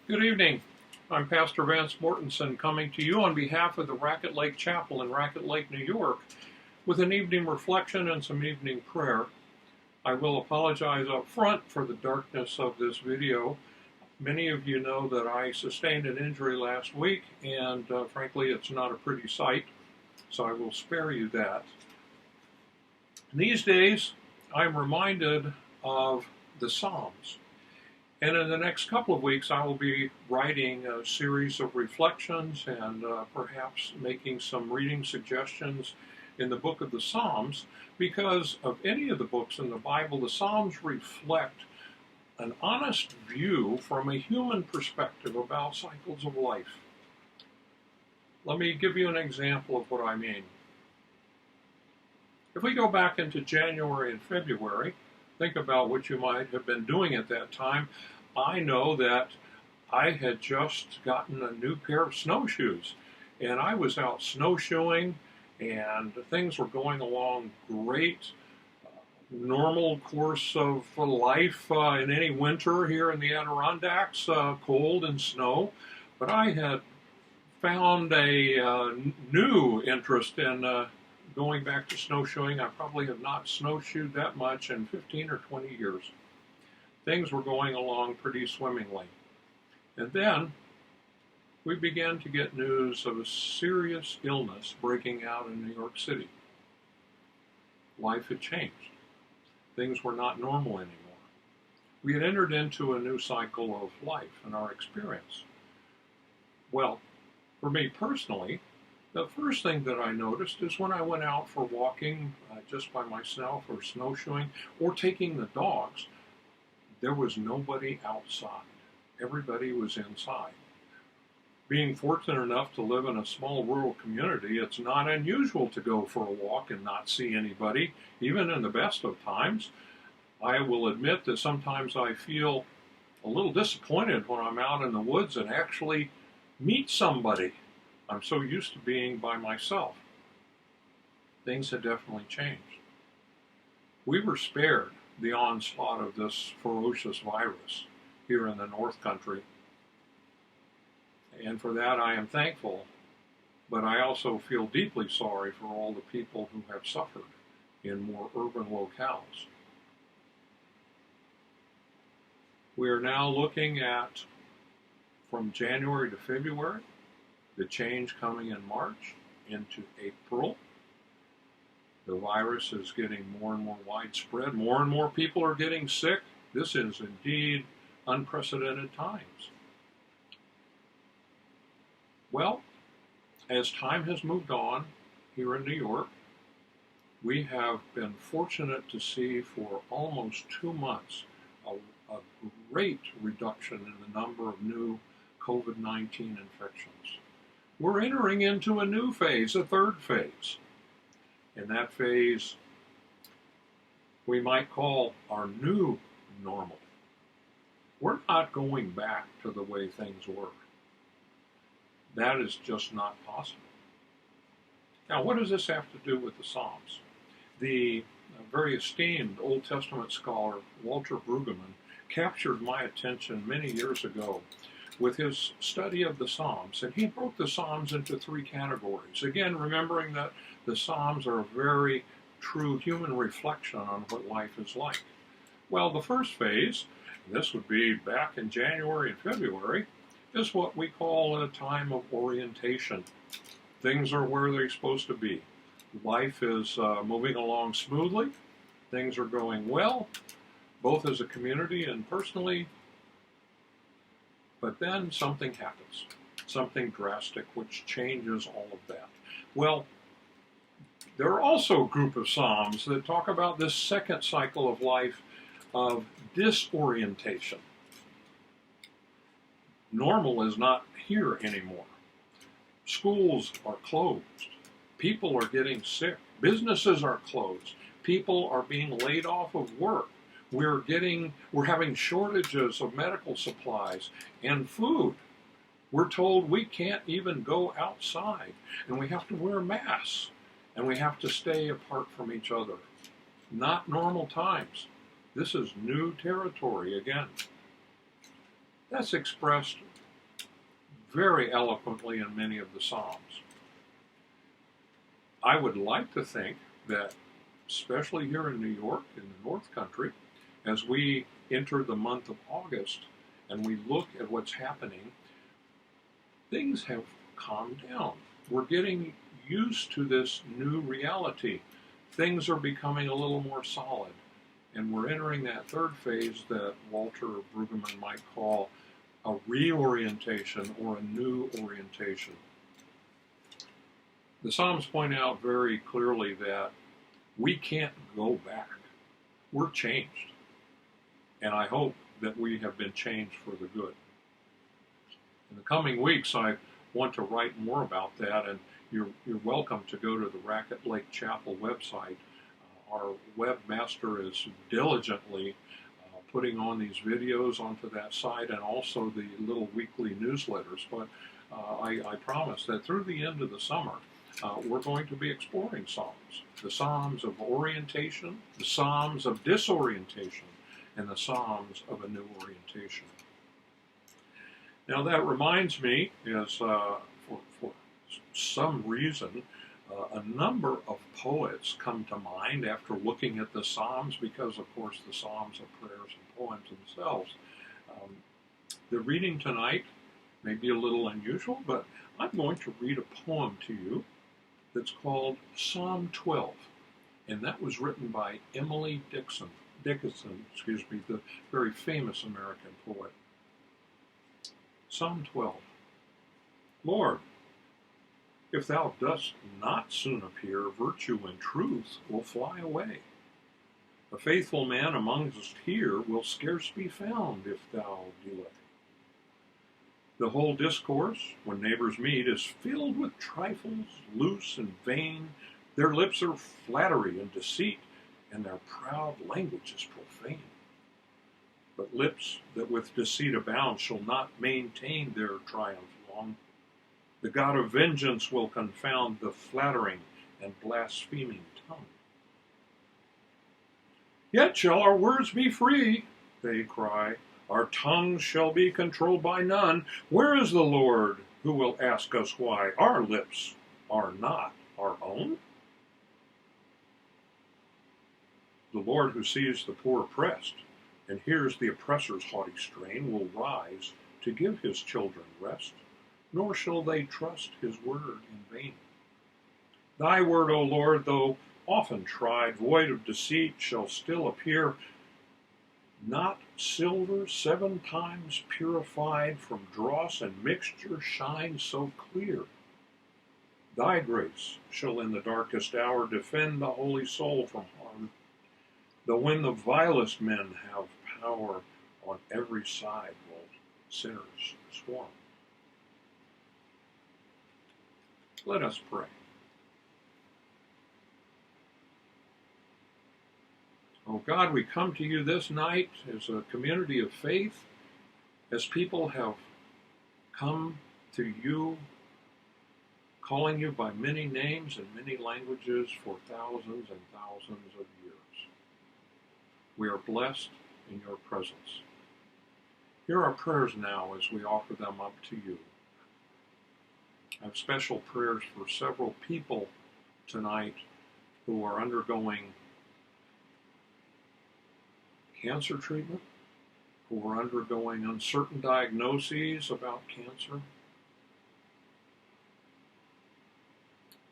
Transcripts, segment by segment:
Good evening. I'm Pastor Vance Mortensen coming to you on behalf of the Racket Lake Chapel in Racket Lake, New York, with an evening reflection and some evening prayer. I will apologize up front for the darkness of this video. Many of you know that I sustained an injury last week, and frankly, it's not a pretty sight, so I will spare you that. These days, I'm reminded of the Psalms. And in the next couple of weeks, I will be writing a series of reflections and perhaps making some reading suggestions in the book of the Psalms, because of any of the books in the Bible, the Psalms reflect an honest view from a human perspective about cycles of life. Let me give you an example of what I mean. If we go back into January and February, think about what you might have been doing at that time. I know that I had just gotten a new pair of snowshoes, and I was out snowshoeing, and things were going along great. Normal course of life in any winter here in the Adirondacks, cold and snow. But I had found a new interest in going back to snowshoeing. I probably have not snowshoed that much in 15 or 20 years. Things were going along pretty swimmingly. And then we began to get news of a serious illness breaking out in New York City. Life had changed. Things were not normal anymore. We had entered into a new cycle of life and our experience. Well, for me personally, the first thing that I noticed is when I went out for walking just by myself or snowshoeing or taking the dogs, there was nobody outside. Everybody was inside. Being fortunate enough to live in a small rural community, it's not unusual to go for a walk and not see anybody, even in the best of times. I will admit that sometimes I feel a little disappointed when I'm out in the woods and actually meet somebody. I'm so used to being by myself. Things had definitely changed. We were spared the onslaught of this ferocious virus here in the North Country. And for that I am thankful, but I also feel deeply sorry for all the people who have suffered in more urban locales. We are now looking at, from January to February, the change coming in March into April. The virus is getting more and more widespread. More and more people are getting sick. This is indeed unprecedented times. Well, as time has moved on here in New York, we have been fortunate to see for almost 2 months a great reduction in the number of new COVID-19 infections. We're entering into a new phase, a third phase. And that phase we might call our new normal. We're not going back to the way things were. That is just not possible. Now, what does this have to do with the Psalms? The very esteemed Old Testament scholar Walter Brueggemann captured my attention many years ago with his study of the Psalms, and he broke the Psalms into 3 categories. Again, remembering that the Psalms are a very true human reflection on what life is like. Well, the first phase, this would be back in January and February, is what we call a time of orientation. Things are where they're supposed to be. Life is moving along smoothly. Things are going well, both as a community and personally. But then something happens, something drastic, which changes all of that. Well, there are also a group of Psalms that talk about this second cycle of life of disorientation. Normal is not here anymore. Schools are closed. People are getting sick. Businesses are closed. People are being laid off of work. We're having shortages of medical supplies and food. We're told we can't even go outside, and we have to wear masks, and we have to stay apart from each other. Not normal times. This is new territory again. That's expressed very eloquently in many of the Psalms. I would like to think that, especially here in New York, in the North Country, as we enter the month of August and we look at what's happening, things have calmed down. We're getting used to this new reality. Things are becoming a little more solid. And we're entering that third phase that Walter Brueggemann might call a reorientation or a new orientation. The Psalms point out very clearly that we can't go back. We're changed. And I hope that we have been changed for the good. In the coming weeks, I want to write more about that, and you're welcome to go to the Racket Lake Chapel website. Our webmaster is diligently putting on these videos onto that site and also the little weekly newsletters. But I promise that through the end of the summer, we're going to be exploring Psalms. The Psalms of orientation, the Psalms of disorientation, and the Psalms of a new orientation. Now that reminds me, is for some reason, a number of poets come to mind after looking at the Psalms, because of course the Psalms are prayers and poems themselves. The reading tonight may be a little unusual, but I'm going to read a poem to you that's called Psalm 12, and that was written by Emily Dickinson, the very famous American poet. Psalm 12. Lord, if thou dost not soon appear, virtue and truth will fly away. A faithful man amongst us here will scarce be found if thou delay. The whole discourse, when neighbors meet, is filled with trifles, loose and vain. Their lips are flattery and deceit, and their proud language is profane. But lips that with deceit abound shall not maintain their triumph long. The God of vengeance will confound the flattering and blaspheming tongue. Yet shall our words be free, they cry. Our tongues shall be controlled by none. Where is the Lord who will ask us why our lips are not our own? The Lord who sees the poor oppressed and hears the oppressor's haughty strain will rise to give his children rest, nor shall they trust his word in vain. Thy word, O Lord, though often tried, void of deceit, shall still appear. Not silver 7 times purified from dross and mixture shines so clear. Thy grace shall in the darkest hour defend the holy soul from harm, though when the vilest men have power, on every side will sinners swarm. Let us pray. Oh God, we come to you this night as a community of faith, as people have come to you, calling you by many names and many languages for thousands and thousands of years. We are blessed in your presence. Hear our prayers now as we offer them up to you. I have special prayers for several people tonight who are undergoing cancer treatment, who are undergoing uncertain diagnoses about cancer.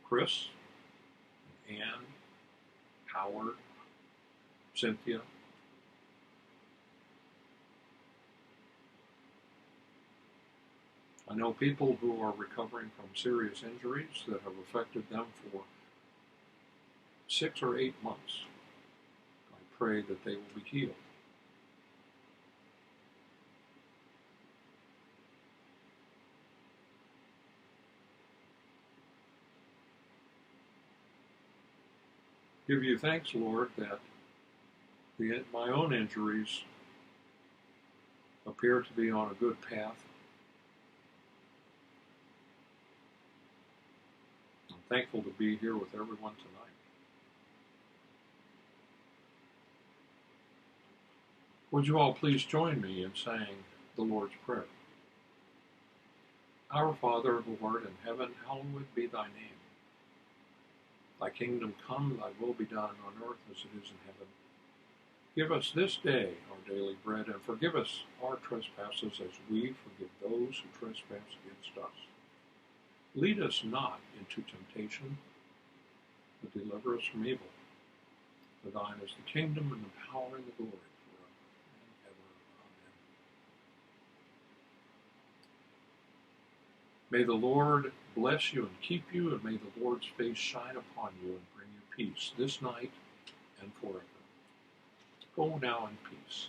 Chris, Ann, Howard, Cynthia. I know people who are recovering from serious injuries that have affected them for 6 or 8 months. I pray that they will be healed. Give you thanks, Lord, that my own injuries appear to be on a good path. I'm thankful to be here with everyone tonight. Would you all please join me in saying the Lord's Prayer? Our Father, who art in heaven, hallowed be thy name. Thy kingdom come, thy will be done on earth as it is in heaven. Give us this day our daily bread, and forgive us our trespasses as we forgive those who trespass against us. Lead us not into temptation, but deliver us from evil. For thine is the kingdom and the power and the glory forever and ever. Amen. May the Lord bless you and keep you, and may the Lord's face shine upon you and bring you peace this night and forever. Go now in peace.